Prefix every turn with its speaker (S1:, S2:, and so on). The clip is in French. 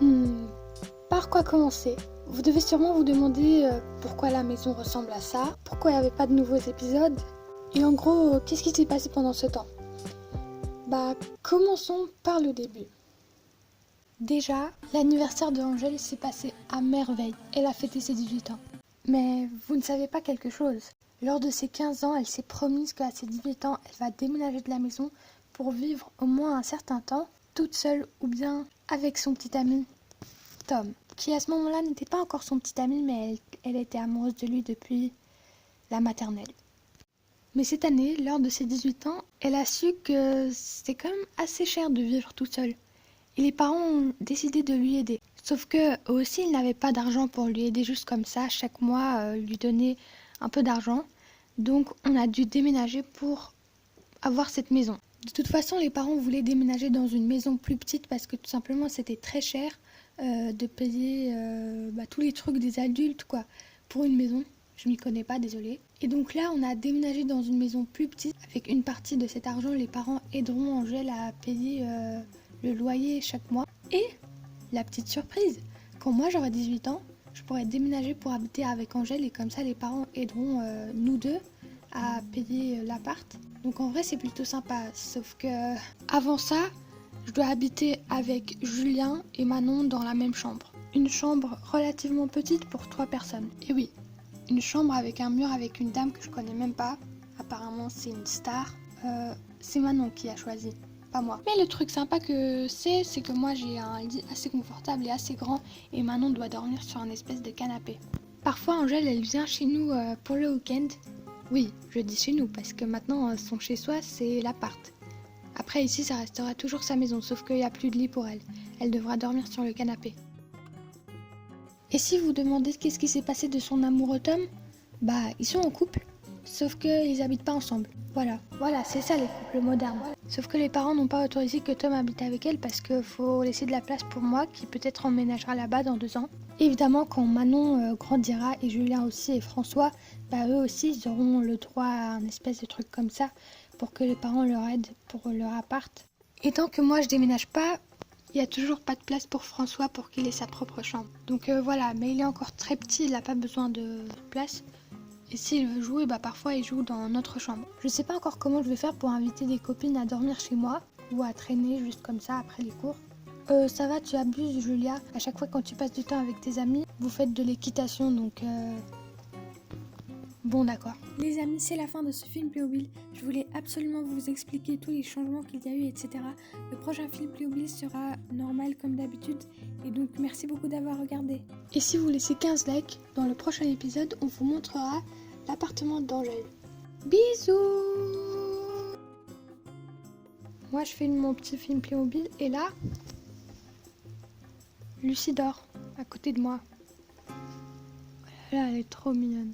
S1: Hmm, Par quoi commencer? Vous devez sûrement vous demander pourquoi la maison ressemble à ça, pourquoi il n'y avait pas de nouveaux épisodes, et en gros, qu'est-ce qui s'est passé pendant ce temps? Commençons par le début. Déjà, l'anniversaire de Angèle s'est passé à merveille. Elle a fêté ses 18 ans. Mais vous ne savez pas quelque chose. Lors de ses 15 ans, elle s'est promise qu'à ses 18 ans, elle va déménager de la maison pour vivre au moins un certain temps, toute seule ou bien avec son petit ami Tom, qui à ce moment-là n'était pas encore son petit ami, mais elle était amoureuse de lui depuis la maternelle. Mais cette année, lors de ses 18 ans, elle a su que c'était quand même assez cher de vivre toute seule. Et les parents ont décidé de lui aider. Sauf que eux aussi, ils n'avaient pas d'argent pour lui aider juste comme ça, chaque mois, lui donner un peu d'argent. Donc on a dû déménager pour avoir cette maison. De toute façon, les parents voulaient déménager dans une maison plus petite parce que tout simplement c'était très cher de payer tous les trucs des adultes quoi pour une maison. Je m'y connais pas, désolée. Et donc là, on a déménagé dans une maison plus petite. Avec une partie de cet argent, les parents aideront Angèle à payer le loyer chaque mois. Et la petite surprise, quand moi j'aurai 18 ans, je pourrai déménager pour habiter avec Angèle et comme ça les parents aideront nous deux à payer l'appart. Donc en vrai c'est plutôt sympa, sauf que avant ça, je dois habiter avec Julien et Manon dans la même chambre. Une chambre relativement petite pour 3 personnes. Et oui, une chambre avec un mur avec une dame que je connais même pas. Apparemment c'est une star. C'est Manon qui a choisi, pas moi. Mais le truc sympa que c'est que moi j'ai un lit assez confortable et assez grand et Manon doit dormir sur un espèce de canapé. Parfois Angèle elle vient chez nous pour le week-end. Oui, je dis chez nous parce que maintenant son chez-soi c'est l'appart. Après ici ça restera toujours sa maison sauf qu'il n'y a plus de lit pour elle. Elle devra dormir sur le canapé. Et si vous demandez qu'est-ce qui s'est passé de son amoureux Tom, ils sont en couple, sauf qu'ils habitent pas ensemble. Voilà, c'est ça les couples modernes. Sauf que les parents n'ont pas autorisé que Tom habite avec elle parce qu'il faut laisser de la place pour moi qui peut-être emménagera là-bas dans 2 ans. Évidemment, quand Manon grandira et Julien aussi et François, eux aussi ils auront le droit à un espèce de truc comme ça pour que les parents leur aident pour leur appart. Et tant que moi je déménage pas, il n'y a toujours pas de place pour François pour qu'il ait sa propre chambre. Donc voilà, mais il est encore très petit, il n'a pas besoin de place. Et s'il veut jouer, parfois il joue dans notre chambre. Je sais pas encore comment je vais faire pour inviter des copines à dormir chez moi ou à traîner juste comme ça après les cours. Ça va, tu abuses Julia. À chaque fois quand tu passes du temps avec tes amis, vous faites de l'équitation donc... Bon d'accord. Les amis, c'est la fin de ce film Playmobil. Je voulais absolument vous expliquer tous les changements qu'il y a eu, etc. Le prochain film Playmobil sera normal comme d'habitude. Et donc merci beaucoup d'avoir regardé. Et si vous laissez 15 likes, dans le prochain épisode, on vous montrera l'appartement d'Angèle. Bisous. Moi je filme mon petit film Playmobil et là, Lucie dort à côté de moi. Là, elle est trop mignonne.